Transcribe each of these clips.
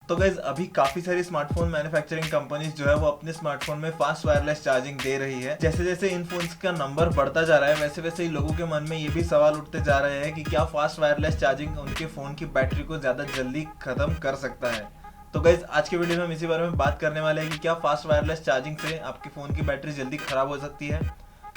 तो गाइज अभी काफी सारी स्मार्टफोन मैन्युफैक्चरिंग कंपनीज जो है वो अपने स्मार्टफोन में फास्ट वायरलेस चार्जिंग दे रही है। जैसे जैसे इन फोन्स का नंबर बढ़ता जा रहा है वैसे वैसे ही लोगों के मन में ये भी सवाल उठते जा रहे हैं कि क्या फास्ट वायरलेस चार्जिंग उनके फोन की बैटरी को ज्यादा जल्दी खत्म कर सकता है। तो गाइज आज के वीडियो में हम इसी बारे में बात करने वाले हैं कि क्या फास्ट वायरलेस चार्जिंग से आपके फोन की बैटरी जल्दी खराब हो सकती है।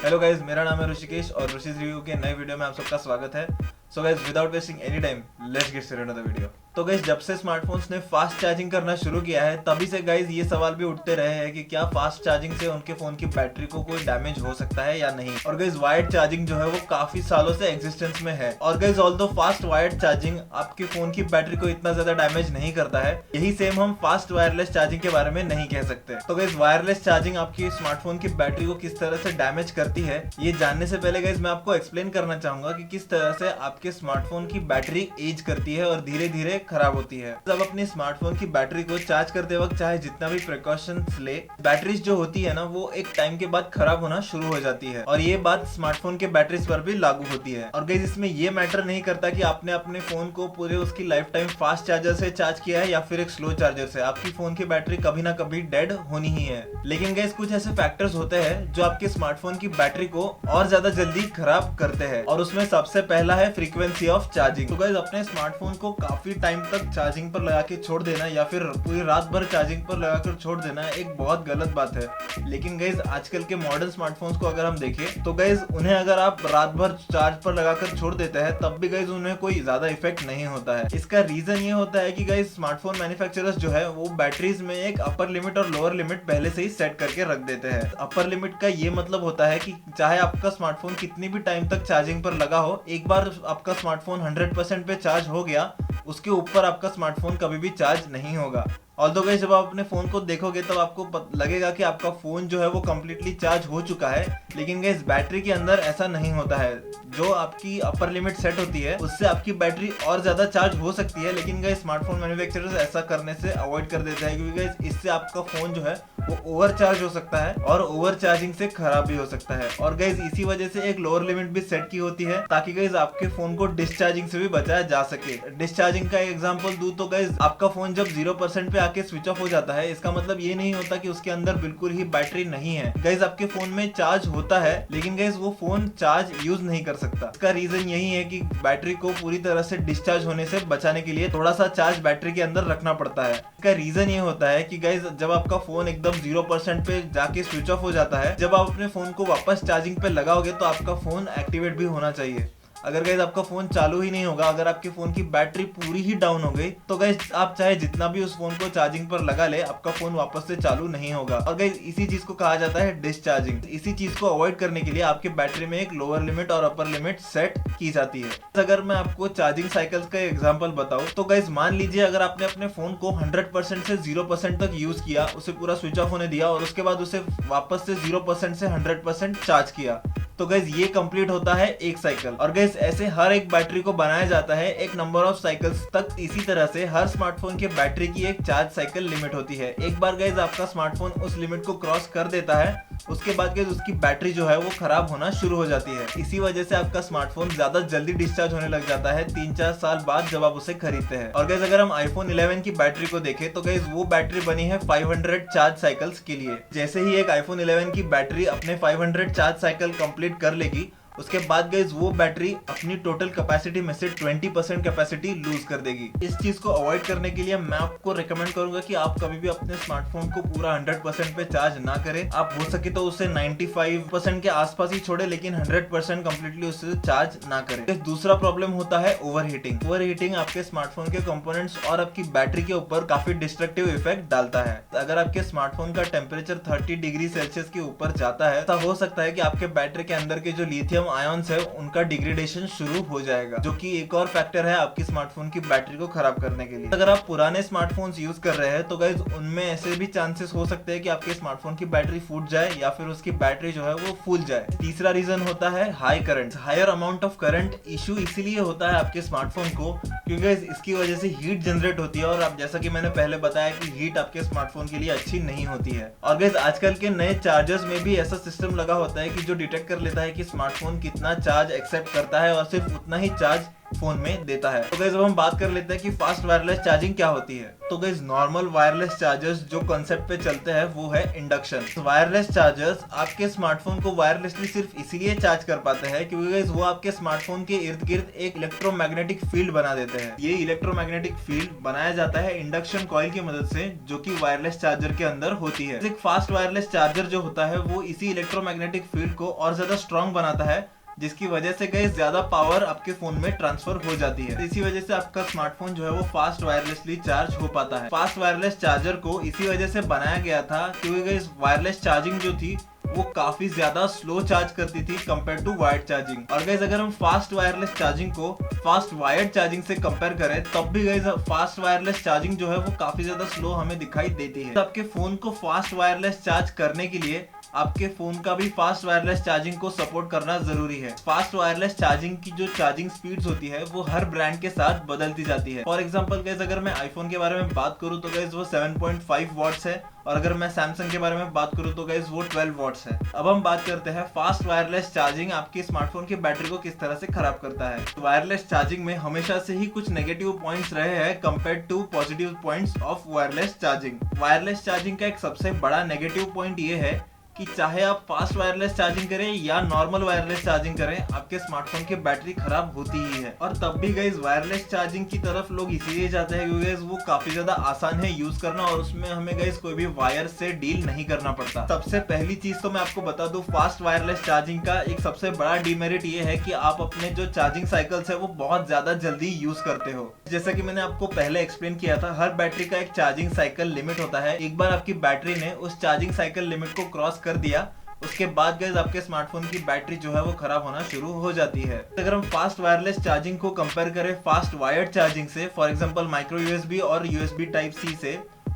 हेलो गाइज, मेरा नाम है ऋषिकेश और ऋषिज रिव्यू के नए वीडियो में आप सबका स्वागत है। So guys without wasting any time let's get started the video. तो गाइज जब से स्मार्टफोन्स ने फास्ट चार्जिंग करना शुरू किया है तभी से गाइज ये सवाल भी उठते रहे हैं कि क्या फास्ट चार्जिंग से उनके फोन की बैटरी को कोई डैमेज हो सकता है या नहीं। और गाइज वायर्ड चार्जिंग जो है वो काफी सालों से एग्जिस्टेंस में है और guys although fast wired charging आपके फोन की बैटरी को इतना ज्यादा डैमेज नहीं करता है, यही सेम हम फास्ट वायरलेस चार्जिंग के बारे में नहीं कह सकते। तो गाइज वायरलेस चार्जिंग आपकी स्मार्टफोन की बैटरी को किस तरह से डैमेज करती है ये जानने से पहले गाइज मैं आपको एक्सप्लेन करना चाहूंगा कि किस तरह से आपके स्मार्टफोन की बैटरी एज करती है और धीरे धीरे खराब होती है। जब अपने स्मार्टफोन की बैटरी को चार्ज करते वक्त चाहे जितना भी प्रिकॉशंस ले, बैटरीज जो होती है ना वो एक टाइम के बाद खराब होना शुरू हो जाती है और ये बात स्मार्टफोन के बैटरीज पर भी लागू होती है। और गाइस इसमें ये मैटर नहीं करता कि आपने अपने फोन को पूरे उसकी लाइफ टाइम फास्ट चार्जर से चार्ज किया है या फिर एक स्लो चार्जर से, आपकी फोन की बैटरी कभी ना कभी डेड होनी ही है। लेकिन गाइस कुछ ऐसे फैक्टर्स होते हैं जो आपके स्मार्टफोन की बैटरी को और ज्यादा जल्दी खराब करते हैं और उसमें सबसे पहला है फ्रीक्वेंसी ऑफ चार्जिंग। तो गाइस अपने स्मार्टफोन को काफी टाइम तक चार्जिंग पर लगा के छोड़ देना या फिर पूरी रात भर चार्जिंग पर लगाकर छोड़ देना एक बहुत गलत बात है। लेकिन गाइस आजकल के मॉडर्न स्मार्टफोन्स को अगर हम देखें तो गाइस उन्हें अगर आप रात भर चार्ज पर लगाकर छोड़ देते हैं तब भी गाइस उन्हें कोई ज्यादा इफेक्ट नहीं होता है। इसका रीजन ये होता है कि गाइस स्मार्टफोन मैन्युफैक्चरर्स जो है वो बैटरीज में एक अपर लिमिट और लोअर लिमिट पहले से ही सेट करके रख देते हैं। अपर लिमिट का ये मतलब होता है कि चाहे आपका स्मार्टफोन कितनी भी टाइम तक चार्जिंग पर लगा हो, एक बार आपका स्मार्टफोन 100% पे चार्ज हो गया उसके ऊपर आपका स्मार्टफोन कभी भी चार्ज नहीं होगा। ऑल्दो गाइस जब आप अपने फोन को देखोगे तब आपको लगेगा कि आपका फोन जो है वो कम्प्लीटली चार्ज हो चुका है, लेकिन गाइस बैटरी के अंदर ऐसा नहीं होता है। जो आपकी अपर लिमिट सेट होती है उससे आपकी बैटरी और ज्यादा चार्ज हो सकती है, लेकिन गाइस स्मार्टफोन मैन्युफैक्चरर्स ऐसा करने से अवॉइड कर देते हैं क्योंकि गाइस इससे आपका फोन जो है वो ओवर चार्ज हो सकता है और ओवर चार्जिंग से खराब भी हो सकता है। और गाइस इसी वजह से एक लोअर लिमिट भी सेट की होती है ताकि गाइस आपके फोन को डिस्चार्जिंग से भी बचाया जा सके। डिस्चार्जिंग का एक एग्जांपल दूं तो गाइस आपका फोन जब 0% पे आके स्विच ऑफ हो जाता है इसका मतलब ये नहीं होता कि उसके अंदर बिल्कुल ही बैटरी नहीं है। गाइस आपके फोन में चार्ज होता है लेकिन गाइस वो फोन चार्ज यूज नहीं कर सकता। इसका रीजन यही है कि बैटरी को पूरी तरह से डिस्चार्ज होने से बचाने के लिए थोड़ा सा चार्ज बैटरी के अंदर रखना पड़ता है। इसका रीजन ये होता है कि गाइस जब आपका फोन एकदम 0% पे जाके स्विच ऑफ हो जाता है, जब आप अपने फोन को वापस चार्जिंग पे लगाओगे तो आपका फोन एक्टिवेट भी होना चाहिए। अगर गाइस आपका फोन चालू ही नहीं होगा, अगर आपके फोन की बैटरी पूरी ही डाउन हो गई तो गाइस आप चाहे जितना भी उस फोन को चार्जिंग पर लगा ले आपका फोन वापस से चालू नहीं होगा। और गाइस इसी चीज को कहा जाता है डिस्चार्जिंग। इसी चीज को अवॉइड करने के लिए आपके बैटरी में एक लोअर लिमिट और अपर लिमिट सेट की जाती है। अगर मैं आपको चार्जिंग साइकिल्स का एग्जांपल बताऊं तो गाइस मान लीजिए अगर आपने अपने फोन को 100% से 0% तक यूज किया, उसे पूरा स्विच ऑफ होने दिया और उसके बाद उसे वापस से 0% से 100% चार्ज किया, तो गाइस ये कंप्लीट होता है एक साइकिल। और गाइस ऐसे हर एक बैटरी को बनाया जाता है एक नंबर ऑफ साइकिल्स तक। इसी तरह से हर स्मार्टफोन के बैटरी की एक चार्ज साइकिल लिमिट होती है। एक बार गाइस आपका स्मार्टफोन उस लिमिट को क्रॉस कर देता है उसके बाद गाइस उसकी बैटरी जो है वो खराब होना शुरू हो जाती है। इसी वजह से आपका स्मार्टफोन ज्यादा जल्दी डिस्चार्ज होने लग जाता है 3-4 साल बाद जब आप उसे खरीदते हैं। और गाइस अगर हम iPhone 11 की बैटरी को देखें तो गाइस वो बैटरी बनी है 500 चार्ज साइकिल्स के लिए। जैसे ही एक iPhone 11 की बैटरी अपने 500 चार्ज साइकिल कंप्लीट कर लेगी उसके बाद गाइस वो बैटरी अपनी टोटल कैपेसिटी में से 20% कैपेसिटी लूज कर देगी। इस चीज को अवॉइड करने के लिए मैं आपको रिकमेंड करूंगा कि आप कभी भी अपने स्मार्टफोन को पूरा 100% पे चार्ज ना करें। आप हो सके तो उसे 95% के आसपास ही छोड़े लेकिन 100% कंप्लीटली उसे चार्ज ना करें। दूसरा प्रॉब्लम होता है ओवरहीटिंग। ओवरहीटिंग आपके स्मार्टफोन के कंपोनेंट्स और आपकी बैटरी के ऊपर काफी डिस्ट्रक्टिव इफेक्ट डालता है। अगर आपके स्मार्टफोन का टेम्परेचर 30 डिग्री सेल्सियस के ऊपर जाता है तो हो सकता है कि आपके बैटरी के अंदर के जो लिथियम आयन्स है उनका डिग्रेडेशन शुरू हो जाएगा, जो कि एक और फैक्टर है आपकी स्मार्टफोन की बैटरी को खराब करने के लिए। अगर आप पुराने स्मार्टफोन्स यूज कर रहे हैं तो गाइस उनमें ऐसे भी चांसेस हो सकते हैं कि आपके स्मार्टफोन की बैटरी फूट जाए या फिर उसकी बैटरी जो है वो फूल जाए। तीसरा रीजन होता है high current. Higher amount of current issue इसीलिए होता है आपके स्मार्टफोन को क्योंकि गाइस इसकी वजह से हीट जनरेट होती है और आप जैसा कि मैंने पहले बताया कि हीट आपके स्मार्टफोन के लिए अच्छी नहीं होती है। और गाइस आजकल के नए चार्जर्स में भी ऐसा सिस्टम लगा होता है कि जो डिटेक्ट कर लेता है कि स्मार्टफोन कितना चार्ज एक्सेप्ट करता है और सिर्फ उतना ही चार्ज फोन में देता है। तो गाइस अब हम बात कर लेते हैं कि फास्ट वायरलेस चार्जिंग क्या होती है। तो गाइस नॉर्मल वायरलेस चार्जर्स जो कॉन्सेप्ट पे चलते हैं वो है इंडक्शन। वायरलेस चार्जर्स आपके स्मार्टफोन को वायरलेसली सिर्फ इसीलिए चार्ज कर पाते हैं क्योंकि गाइस वो आपके स्मार्टफोन के इर्द गिर्द एक इलेक्ट्रोमैग्नेटिक फील्ड बना देते हैं। ये इलेक्ट्रोमैग्नेटिक फील्ड बनाया जाता है इंडक्शन कॉइल की मदद से, जो कि वायरलेस चार्जर के अंदर होती है। एक फास्ट वायरलेस चार्जर जो होता है वो इसी इलेक्ट्रोमैग्नेटिक फील्ड को और ज्यादा स्ट्रॉन्ग बनाता है, जिसकी वजह से गाइस ज्यादा पावर आपके फोन में ट्रांसफर हो जाती है। इसी वजह से आपका स्मार्टफोन जो है वो फास्ट वायरलेसली चार्ज हो पाता है। फास्ट वायरलेस चार्जर को इसी वजह से बनाया गया था क्योंकि गाइस वायरलेस चार्जिंग जो थी वो काफी ज्यादा स्लो चार्ज करती थी कंपेयर टू वायर्ड चार्जिंग। और गाइस अगर हम फास्ट वायरलेस चार्जिंग को फास्ट वायर्ड चार्जिंग से कंपेयर करें तब भी गाइस फास्ट वायरलेस चार्जिंग जो है वो काफी ज्यादा स्लो हमें दिखाई देती है। तो आपके फोन को फास्ट वायरलेस चार्ज करने के लिए आपके फोन का भी फास्ट वायरलेस चार्जिंग को सपोर्ट करना जरूरी है। फास्ट वायरलेस चार्जिंग की जो चार्जिंग स्पीड्स होती है वो हर ब्रांड के साथ बदलती जाती है। फॉर एग्जांपल गाइस अगर मैं आईफोन के बारे में बात करूं तो गाइस वो 7.5 वॉट्स है, और अगर मैं सैमसंग के बारे में बात करूं तो गाइस वो 12 वॉट्स है। अब हम बात करते हैं फास्ट वायरलेस चार्जिंग आपके स्मार्टफोन की बैटरी को किस तरह से खराब करता है। वायरलेस चार्जिंग में हमेशा से ही कुछ नेगेटिव पॉइंट्स रहे हैं compare to positive points of wireless charging. Wireless charging का एक सबसे बड़ा नेगेटिव पॉइंट ये है कि चाहे आप फास्ट वायरलेस चार्जिंग करें या नॉर्मल वायरलेस चार्जिंग करें, आपके स्मार्टफोन की बैटरी खराब होती ही है। और तब भी गाइस वायरलेस चार्जिंग की तरफ लोग इसीलिए जाते हैं क्योंकि गाइस वो काफी ज्यादा आसान है यूज करना और उसमें हमें गाइस कोई भी वायर से डील नहीं करना पड़ता। सबसे पहली चीज तो मैं आपको बता दूं, फास्ट वायरलेस चार्जिंग का एक सबसे बड़ा डिमेरिट ये है कि आप अपने जो चार्जिंग साइकिल्स है वो बहुत ज्यादा जल्दी यूज करते हो। जैसा कि मैंने आपको पहले एक्सप्लेन किया था, हर बैटरी का एक चार्जिंग साइकिल लिमिट होता है। एक बार आपकी बैटरी ने उस चार्जिंग साइकिल लिमिट को क्रॉस कर दिया, उसके बाद गाइस आपके स्मार्टफोन की बैटरी जो है वो खराब होना शुरू हो जाती है। अगर हम फास्ट वायरलेस चार्जिंग को कंपेयर करें फास्ट वायर्ड चार्जिंग से, फॉर एग्जांपल माइक्रो यूएसबी और यूएसबी टाइप सी से,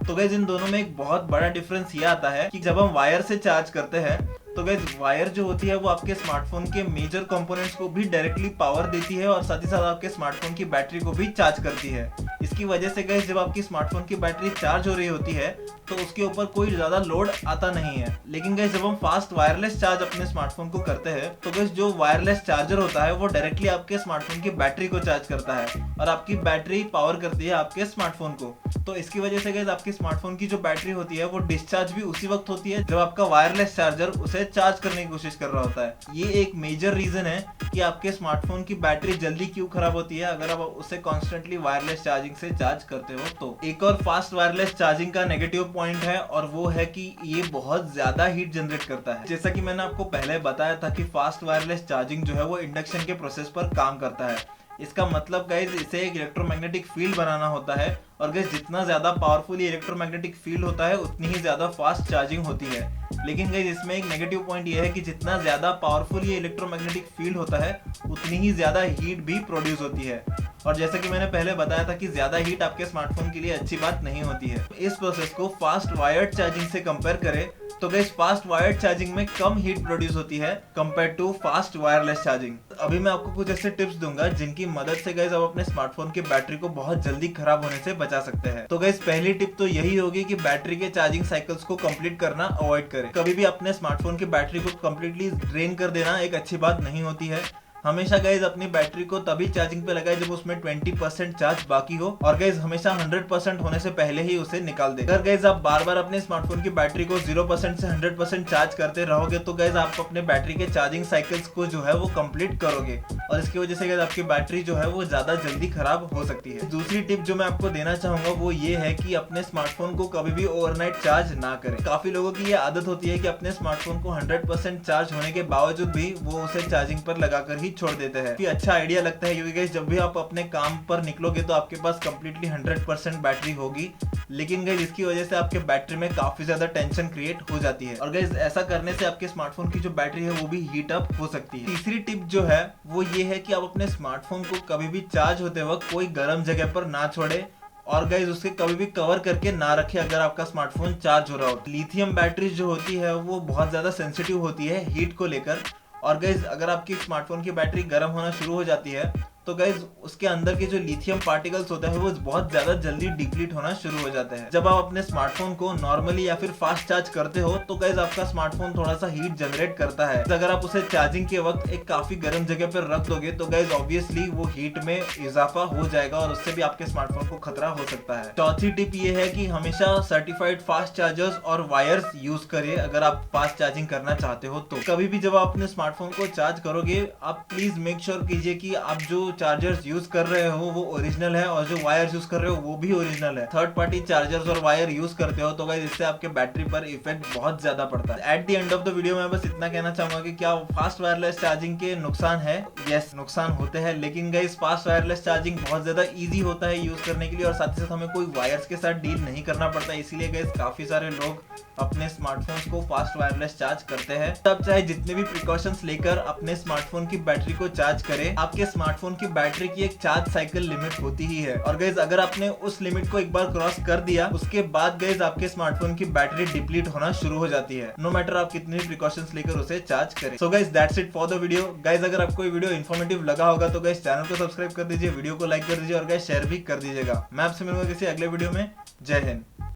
तो गाइस इन दोनों में एक बहुत बड़ा डिफरेंस ये आता है कि जब हम वायर से चार्ज करते हैं तो गाइस वायर जो होती है वो आपके स्मार्टफोन के मेजर कंपोनेंट्स को भी डायरेक्टली पावर देती है और साथ ही साथ आपके स्मार्टफोन की बैटरी को भी चार्ज करती है। इसकी वजह से गाइस जब आपकी स्मार्टफोन की बैटरी चार्ज हो रही होती है तो उसके ऊपर कोई ज्यादा लोड आता नहीं है। लेकिन गाइस जब हम फास्ट वायरलेस चार्ज अपने स्मार्टफोन को करते हैं तो गाइस जो वायरलेस चार्जर होता है वो डायरेक्टली आपके स्मार्टफोन की बैटरी को चार्ज करता है और आपकी बैटरी पावर करती है आपके स्मार्टफोन को। तो इसकी वजह से गाइस आपके स्मार्टफोन की जो बैटरी होती है वो डिस्चार्ज भी उसी वक्त होती है जब आपका वायरलेस चार्जर उसे चार्ज करने की कोशिश कर रहा होता है। ये एक मेजर रीजन है कि आपके स्मार्टफोन की बैटरी जल्दी क्यों खराब होती है अगर आप उसे कॉन्स्टेंटली वायरलेस चार्जिंग से चार्ज करते हो तो। एक और फास्ट वायरलेस चार्जिंग का नेगेटिव पॉइंट है और वो है कि ये बहुत ज्यादा हीट जनरेट करता है। जैसा कि मैंने आपको पहले बताया था कि फास्ट वायरलेस चार्जिंग जो है वो इंडक्शन के प्रोसेस पर काम करता है। इसका मतलब गाइस इसे एक इलेक्ट्रोमैग्नेटिक फील्ड बनाना होता है और गाइस जितना ज्यादा पावरफुल ये इलेक्ट्रोमैग्नेटिक फील्ड होता है उतनी ही ज्यादा फास्ट चार्जिंग होती है। लेकिन गाइस इसमें एक नेगेटिव पॉइंट ये है कि जितना ज्यादा पावरफुल ये इलेक्ट्रोमैग्नेटिक फील्ड होता है उतनी ही ज्यादा हीट भी प्रोड्यूस होती है। और जैसा कि मैंने पहले बताया था कि ज्यादा हीट आपके स्मार्टफोन के लिए अच्छी बात नहीं होती है। इस प्रोसेस को फास्ट वायर्ड चार्जिंग से कंपेयर करें तो गाइस फास्ट वायर्ड चार्जिंग में कम हीट प्रोड्यूस होती है compare to fast wireless charging. अभी मैं आपको कुछ ऐसे टिप्स दूंगा जिनकी मदद से गाइस आप अपने स्मार्टफोन की बैटरी को बहुत जल्दी खराब होने से बचा सकते हैं। तो गाइस पहली टिप तो यही होगी कि बैटरी के चार्जिंग साइकिल्स को कंप्लीट करना अवॉइड करें। कभी भी अपने स्मार्टफोन की बैटरी को कंप्लीटली ड्रेन कर देना एक अच्छी बात नहीं होती है। हमेशा गाइज अपनी बैटरी को तभी चार्जिंग पे लगाए जब उसमें 20% चार्ज बाकी हो और गाइज हमेशा 100% होने से पहले ही उसे निकाल दे। अगर गाइज आप बार बार अपने स्मार्टफोन की बैटरी को 0% से 100% चार्ज करते रहोगे तो गाइज आप अपने बैटरी के चार्जिंग साइकिल्स को जो है वो कंप्लीट करोगे और इसकी वजह से गाइज आपकी बैटरी जो है वो ज्यादा जल्दी खराब हो सकती है। दूसरी टिप जो मैं आपको देना चाहूंगा वो ये है कि अपने स्मार्टफोन को कभी भी ओवरनाइट चार्ज ना करें। काफी लोगों की ये आदत होती है कि अपने स्मार्टफोन को 100% चार्ज होने के बावजूद भी वो उसे चार्जिंग पर लगाकर ही छोड़ देते हैं। अच्छा आइडिया लगता है क्योंकि गाइस जब भी आप अपने काम पर निकलोगे तो आपके पास कंप्लीटली 100% बैटरी होगी, लेकिन गाइस इसकी वजह से आपके बैटरी में काफी ज्यादा टेंशन क्रिएट हो जाती है और गाइस ऐसा करने से आपके स्मार्टफोन की जो बैटरी है वो भी हीट अप हो सकती है। तीसरी टिप जो है वो ये है कि आप अपने स्मार्टफोन को कभी भी चार्ज होते वक्त कोई गर्म जगह पर ना छोड़े और गाइस उसके कभी भी कवर करके ना रखे अगर आपका स्मार्टफोन चार्ज हो रहा हो। लिथियम बैटरी जो होती है वो बहुत ज्यादा सेंसिटिव होती है हीट को लेकर और गाइस अगर आपकी स्मार्टफोन की बैटरी गर्म होना शुरू हो जाती है तो गाइज उसके अंदर के जो लिथियम पार्टिकल्स होते हैं वो बहुत ज्यादा जल्दी डिप्लीट होना शुरू हो जाते हैं। जब आप अपने स्मार्टफोन को नॉर्मली या फिर फास्ट चार्ज करते हो तो गाइज आपका स्मार्टफोन थोड़ा सा हीट जनरेट करता है। अगर आप उसे चार्जिंग के वक्त एक काफी गर्म जगह पर रख दोगे तो गाइज ऑब्वियसली वो हीट में इजाफा हो जाएगा और उससे भी आपके स्मार्टफोन को खतरा हो सकता है। चौथी टिप ये है कि हमेशा सर्टिफाइड फास्ट चार्जर्स और वायर्स यूज करिए अगर आप फास्ट चार्जिंग करना चाहते हो। तो कभी भी जब आप अपने स्मार्टफोन को चार्ज करोगे आप प्लीज मेक श्योर कीजिए कि आप जो चार्जर्स यूज कर रहे हो वो ओरिजिनल है और जो वायर्स यूज कर रहे हो वो भी ओरिजिनल है। थर्ड पार्टी चार्जर्स और वायर यूज करते हो तो गाइस इससे आपके बैटरी पर इफेक्ट बहुत ज्यादा पड़ता है। At the end of the video मैं बस इतना कहना चाहूंगा कि क्या फास्ट वायरलेस चार्जिंग के नुकसान है? यस, नुकसान होते हैं, लेकिन गाइस फास्ट वायरलेस चार्जिंग बहुत ज्यादा इजी होता है यूज करने के लिए और साथ ही साथ हमें कोई वायर्स के साथ डील नहीं करना पड़ता। इसीलिए गाइस काफी सारे लोग अपने स्मार्टफोन्स को फास्ट वायरलेस चार्ज करते हैं। तब चाहे जितने भी प्रिकॉशंस लेकर अपने स्मार्टफोन की बैटरी को चार्ज करें, आपके स्मार्टफोन की बैटरी की एक चार्ज साइकिल लिमिट होती ही है और गाइस अगर आपने उस लिमिट को एक बार क्रॉस कर दिया उसके बाद गाइस आपके स्मार्टफोन की बैटरी डिप्लीट होना शुरू हो जाती है, नो मैटर आप कितने भी प्रिकॉशंस लेकर उसे चार्ज करें। So guys that's it for the video. Guys अगर आपको ये वीडियो इन्फॉर्मेटिव लगा होगा तो गाइस चैनल को सब्सक्राइब कर दीजिए, वीडियो को लाइक कर दीजिए और गाइस शेयर भी कर दीजिएगा। मैं आपसे मिलूंगा किसी अगले वीडियो में। जय हिंद।